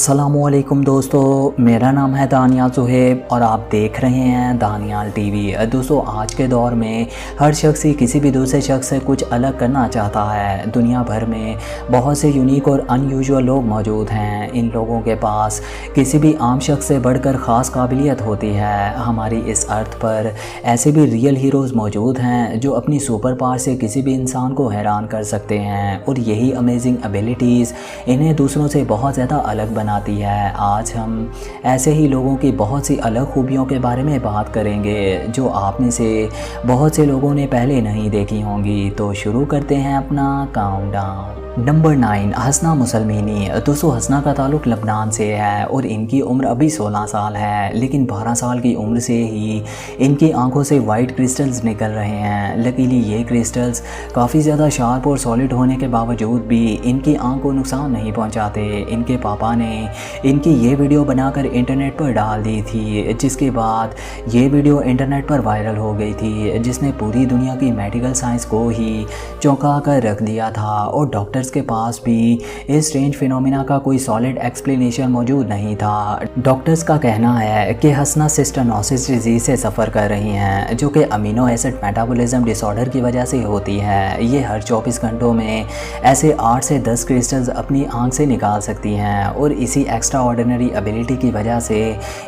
अस्सलामुअलैकुम दोस्तों, मेरा नाम है दानियाल सुहेब और आप देख रहे हैं दानियाल टीवी। दोस्तों, आज के दौर में हर शख्स ही किसी भी दूसरे शख्स से कुछ अलग करना चाहता है। दुनिया भर में बहुत से यूनिक और अनयूजुअल लोग मौजूद हैं। इन लोगों के पास किसी भी आम शख्स से बढ़कर ख़ास काबिलियत होती है। हमारी इस अर्थ पर ऐसे भी रियल हीरोज़ मौजूद हैं जो अपनी सुपर पावर से किसी भी इंसान को हैरान कर सकते हैं और यही अमेजिंग एबिलिटीज़ इन्हें दूसरों से बहुत ज़्यादा अलग बनाती है। आज हम ऐसे ही लोगों की बहुत सी अलग खूबियों के बारे में बात करेंगे जो आप में से बहुत से लोगों ने पहले नहीं देखी होंगी। तो शुरू करते हैं अपना काउंटडाउन। नंबर 9, हसना मुसलमानी। दोस्तों, हसना का ताल्लुक़ लबनान से है और इनकी उम्र अभी 16 साल है, लेकिन 12 साल की उम्र से ही इनकी आंखों से वाइट क्रिस्टल्स निकल रहे हैं। लकीली ये क्रिस्टल्स काफ़ी ज़्यादा शार्प और सॉलिड होने के बावजूद भी इनकी आंख को नुकसान नहीं पहुंचाते। इनके पापा ने इनकी ये वीडियो बनाकर इंटरनेट पर डाल दी थी, जिसके बाद ये वीडियो इंटरनेट पर वायरल हो गई थी, जिसने पूरी दुनिया की मेडिकल साइंस को ही चौंका कर रख दिया था और डॉक्टर्स के पास भी इस स्ट्रेंज फिनोमिना का कोई सॉलिड एक्सप्लेनेशन मौजूद नहीं था। डॉक्टर्स का कहना है कि हसना सिस्टोसिस डिजीज़ से सफ़र कर रही हैं, जो कि अमीनो एसिड मेटाबॉलिज्म डिसऑर्डर की वजह से होती है। ये हर 24 घंटों में ऐसे 8 से 10 क्रिस्टल्स अपनी आंख से निकाल सकती हैं और इसी एक्स्ट्रा ऑर्डिनरी एबिलिटी की वजह से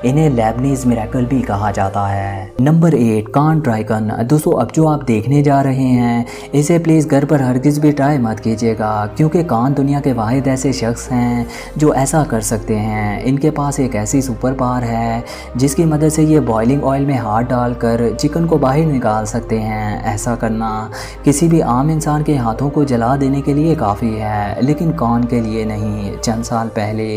इन्हें लेबनीज मिरेकल भी कहा जाता है। नंबर 8, कान ड्राइकन। दोस्तों, अब जो आप देखने जा रहे हैं इसे प्लीज़ घर पर हरगिज़ भी ट्राई मत कीजिएगा, क्योंकि कान दुनिया के वाहिद ऐसे शख्स हैं जो ऐसा कर सकते हैं। इनके पास एक ऐसी सुपर पावर है जिसकी मदद से ये बॉइलिंग ऑयल में हाथ डालकर चिकन को बाहर निकाल सकते हैं। ऐसा करना किसी भी आम इंसान के हाथों को जला देने के लिए काफ़ी है, लेकिन कान के लिए नहीं। चंद साल पहले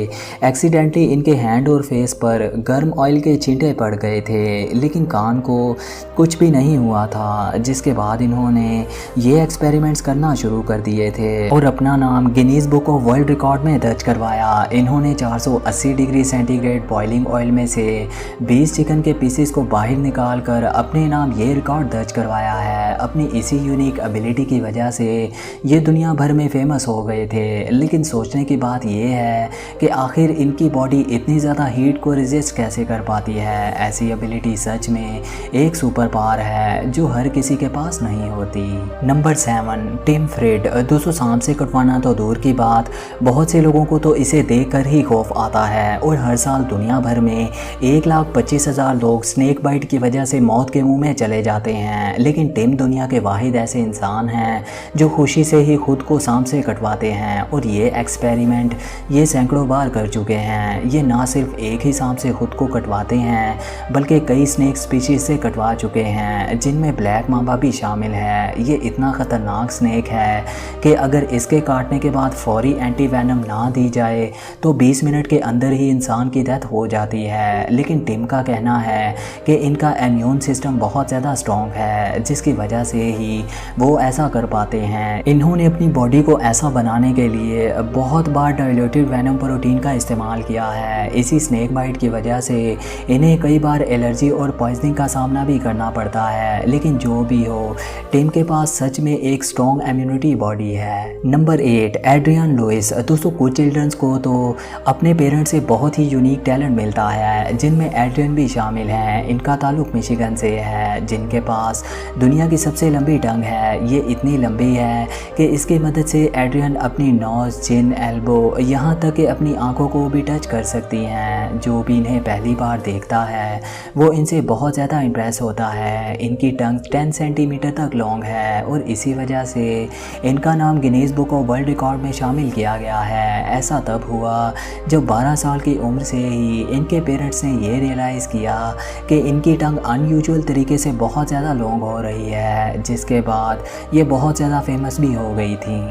एक्सीडेंटली इनके हैंड और फेस पर गर्म ऑयल के छींटे पड़ गए थे, लेकिन कान को कुछ भी नहीं हुआ था, जिसके बाद इन्होंने ये एक्सपेरिमेंट्स करना शुरू कर दिए थे और अपना नाम Guinness book of world record में दर्ज करवाया। इन्होंने 480 डिग्री सेंटीग्रेड बॉइलिंग ऑयल में से 20 चिकन के पीसेस को बाहर निकाल कर अपने नाम ये रिकॉर्ड दर्ज करवाया है। अपनी इसी यूनिक एबिलिटी की वजह से ये दुनिया भर में फेमस हो गए थे, लेकिन सोचने की बात यह है कि आखिर इनकी बॉडी इतनी ज़्यादा हीट को रेजिस्ट कैसे कर पाती है। ऐसी एबिलिटी सच में एक सुपर पावर है जो हर किसी के पास नहीं होती। Number 7, Tim Fred. दोस्तों, सांप से कटवाना तो दूर की बात, बहुत से लोगों को तो इसे देखकर ही खौफ आता है और हर साल दुनिया भर में 1,25,000 लोग स्नेक बाइट की वजह से मौत के मुंह में चले जाते हैं। लेकिन टिम दुनिया के वाहिद ऐसे इंसान हैं जो खुशी से ही खुद को सांप से कटवाते हैं और ये एक्सपेरिमेंट ये सैकड़ों बार कर चुके हैं। ये ना सिर्फ एक ही सांप से खुद को कटवाते हैं, बल्कि कई स्नेक स्पीशीज से कटवा चुके हैं, जिनमें ब्लैक मांबा भी शामिल है। ये इतना ख़तरनाक स्नेक है कि अगर इसके काटने के बाद फौरी एंटी वेनम ना दी जाए तो 20 मिनट के अंदर ही इंसान की डेथ हो जाती है। लेकिन टिम का कहना है कि इनका इम्यून सिस्टम बहुत ज़्यादा स्ट्रॉन्ग है, जिसकी वजह से ही वो ऐसा कर पाते हैं। इन्होंने अपनी बॉडी को ऐसा बनाने के लिए बहुत बार डाइल्यूटेड वेनम प्रोटीन का इस्तेमाल किया है। इसी स्नेक बाइट की वजह से इन्हें कई बार एलर्जी और पॉइजनिंग का सामना भी करना पड़ता है। लेकिन जो भी हो, टिम के पास सच में एक स्ट्रॉन्ग इम्यूनिटी बॉडी है। Number 8, Adrian Lewis. दोस्तों, कुछ चिल्ड्रंस को तो अपने पेरेंट्स से बहुत ही यूनिक टैलेंट मिलता है, जिनमें एड्रियन भी शामिल हैं। इनका ताल्लुक मिशिगन से है, जिनके पास दुनिया की सबसे लंबी टंग है। ये इतनी लंबी है कि इसकी मदद से एड्रियन अपनी नोज़, चिन, एल्बो, यहाँ तक कि अपनी आंखों को भी टच कर सकती हैं। जो भी इन्हें पहली बार देखता है वो इनसे बहुत ज़्यादा इम्प्रेस होता है। इनकी टंग 10 सेंटीमीटर तक लॉन्ग है और इसी वजह से इनका नाम Guinness book of world record में शामिल किया गया है। ऐसा तब हुआ जब 12 साल की उम्र से ही इनके पेरेंट्स ने ये रियलाइज़ किया कि इनकी टंग अनयूजुअल तरीके से बहुत ज़्यादा लॉन्ग हो रही है, जिसके बाद ये बहुत ज़्यादा फेमस भी हो गई थी।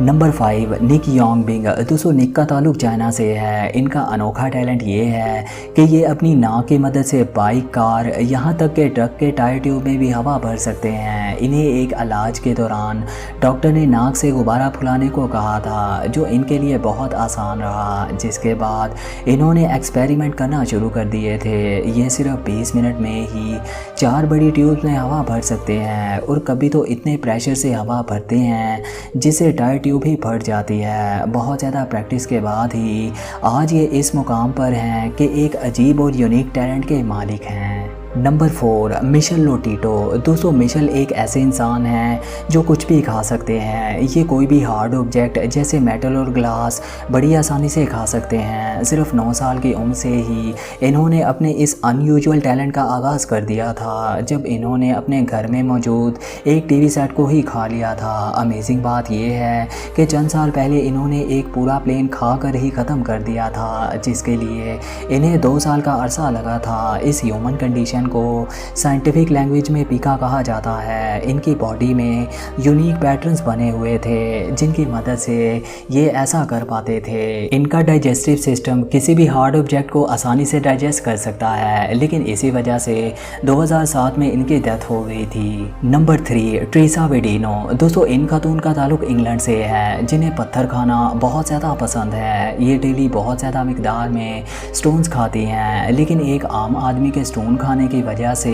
नंबर 5, निक योंगबिंग। दोस्तों, निक का ताल्लुक चाइना से है। इनका अनोखा टैलेंट ये है कि ये अपनी नाक की मदद से बाइक, कार, यहाँ तक के ट्रक के टायर ट्यूब में भी हवा भर सकते हैं। इन्हें एक इलाज के दौरान डॉक्टर ने नाक से गुब्बारा फुलाने को कहा था, जो इनके लिए बहुत आसान रहा, जिसके बाद इन्होंने एक्सपेरिमेंट करना शुरू कर दिए थे। ये सिर्फ 20 मिनट में ही 4 बड़ी ट्यूब्स में हवा भर सकते हैं और कभी तो इतने प्रेशर से हवा भरते हैं जिससे टायर आयु भी बढ़ जाती है। बहुत ज़्यादा प्रैक्टिस के बाद ही आज ये इस मुकाम पर हैं कि एक अजीब और यूनिक टैलेंट के मालिक हैं। Number 4, Michel Lotito. दोस्तों, मिशेल एक ऐसे इंसान हैं जो कुछ भी खा सकते हैं। ये कोई भी हार्ड ऑब्जेक्ट जैसे मेटल और ग्लास बड़ी आसानी से खा सकते हैं। सिर्फ 9 साल की उम्र से ही इन्होंने अपने इस अनयूजुअल टैलेंट का आगाज़ कर दिया था, जब इन्होंने अपने घर में मौजूद एक टीवी सेट को ही खा लिया था। अमेजिंग बात यह है कि चंद साल पहले इन्होंने एक पूरा प्लेन खा कर ही ख़त्म कर दिया था, जिसके लिए इन्हें 2 साल का अरसा लगा था। इस ह्यूमन कंडीशन को साइंटिफिक लैंग्वेज में पीका कहा जाता है। इनकी बॉडी में यूनिक पैटर्न्स बने हुए थे, जिनकी मदद से ये ऐसा कर पाते थे। इनका डाइजेस्टिव सिस्टम किसी भी हार्ड ऑब्जेक्ट को आसानी से डाइजेस्ट कर सकता है, लेकिन इसी वजह से 2007 में इनकी डेथ हो गई थी। नंबर 3, ट्रीसा वेडिनो। दोस्तों, इन खातून का ताल्लुक इंग्लैंड से है, जिन्हें पत्थर खाना बहुत ज़्यादा पसंद है। ये डेली बहुत ज़्यादा मिकदार में स्टोन्स खाती हैं, लेकिन एक आम आदमी के स्टोन खाने की वजह से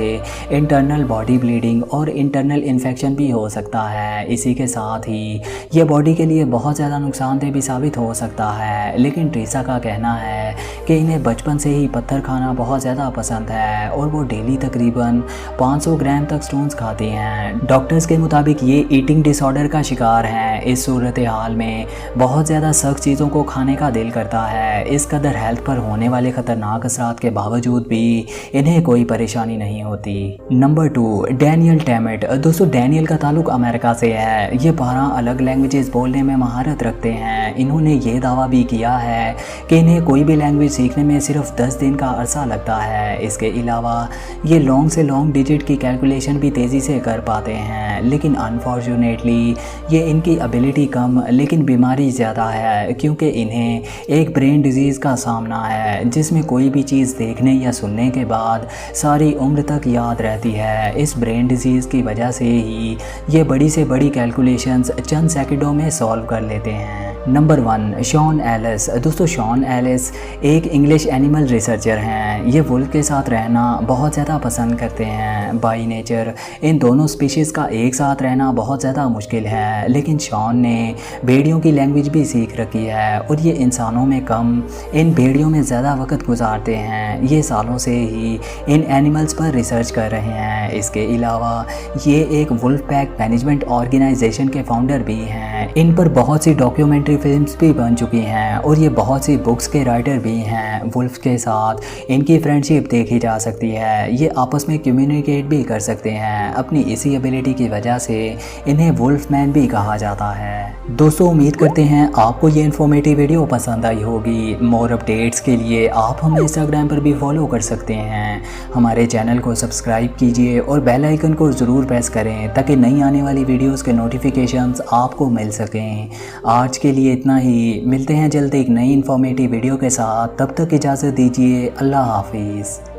इंटरनल बॉडी ब्लीडिंग और इंटरनल इन्फेक्शन भी हो सकता है। इसी के साथ ही ये बॉडी के लिए बहुत ज़्यादा नुकसानदेह भी साबित हो सकता है। लेकिन ट्रीसा का कहना है कि इन्हें बचपन से ही पत्थर खाना बहुत ज़्यादा पसंद है और वो डेली तकरीबन 500 ग्राम तक स्टोन्स खाती हैं। डॉक्टर्स के मुताबिक ये ईटिंग डिसऑर्डर का शिकार हैं। इस सूरत हाल में बहुत ज़्यादा सख्त चीज़ों को खाने का दिल करता है। इस कदर हेल्थ पर होने वाले ख़तरनाक असरात के बावजूद भी इन्हें कोई परेशानी नहीं होती। Number 2, Daniel Tammet. दोस्तों, डैनियल का ताल्लुक अमेरिका से है। ये 12 अलग लैंग्वेजेस बोलने में महारत रखते हैं। इन्होंने ये दावा भी किया है कि इन्हें कोई भी लैंग्वेज सीखने में सिर्फ 10 दिन का अरसा लगता है। इसके अलावा ये लॉन्ग से लॉन्ग डिजिट की कैलकुलेशन भी तेज़ी से कर पाते हैं, लेकिन अनफॉर्चुनेटली ये इनकी एबिलिटी कम लेकिन बीमारी ज़्यादा है, क्योंकि इन्हें एक ब्रेन डिजीज़ का सामना है, जिसमें कोई भी चीज़ देखने या सुनने के बाद सारी उम्र तक याद रहती है। इस ब्रेन डिजीज़ की वजह से ही ये बड़ी से बड़ी कैलकुलेशंस चंद सेकंडों में सॉल्व कर लेते हैं। Number 1, Sean Ellis. दोस्तों, शॉन एलिस एक इंग्लिश एनिमल रिसर्चर हैं। ये वुल्फ के साथ रहना बहुत ज़्यादा पसंद करते हैं। बाई नेचर इन दोनों स्पीशीज़ का एक साथ रहना बहुत ज़्यादा मुश्किल है, लेकिन शॉन ने भेड़ियों की लैंग्वेज भी सीख रखी है और ये इंसानों में कम इन भेड़ियों में ज़्यादा वक्त गुजारते हैं। ये सालों से ही इन एनिमल्स पर रिसर्च कर रहे हैं। इसके अलावा ये एक वुल्फ पैक मैनेजमेंट ऑर्गेनाइजेशन के फाउंडर भी हैं। इन पर बहुत सी डॉक्यूमेंट्री फिल्म्स भी बन चुकी हैं और ये बहुत सी बुक्स के राइटर भी हैं। वुल्फ के साथ इनकी फ्रेंडशिप देखी जा सकती है। ये आपस में कम्युनिकेट भी कर सकते हैं। अपनी इसी एबिलिटी की वजह से इन्हें वुल्फ मैन भी कहा जाता है। दोस्तों, उम्मीद करते हैं आपको ये इन्फॉर्मेटिव वीडियो पसंद आई होगी। मोर अपडेट्स के लिए आप हमें इंस्टाग्राम पर भी फॉलो कर सकते हैं। हमारे चैनल को सब्सक्राइब कीजिए और बेल आइकन को ज़रूर प्रेस करें ताकि नई आने वाली वीडियोस के नोटिफिकेशंस आपको मिल सकें। आज के लिए इतना ही। मिलते हैं जल्द एक नई इन्फॉर्मेटिव वीडियो के साथ। तब तक इजाज़त दीजिए। अल्लाह हाफिज़।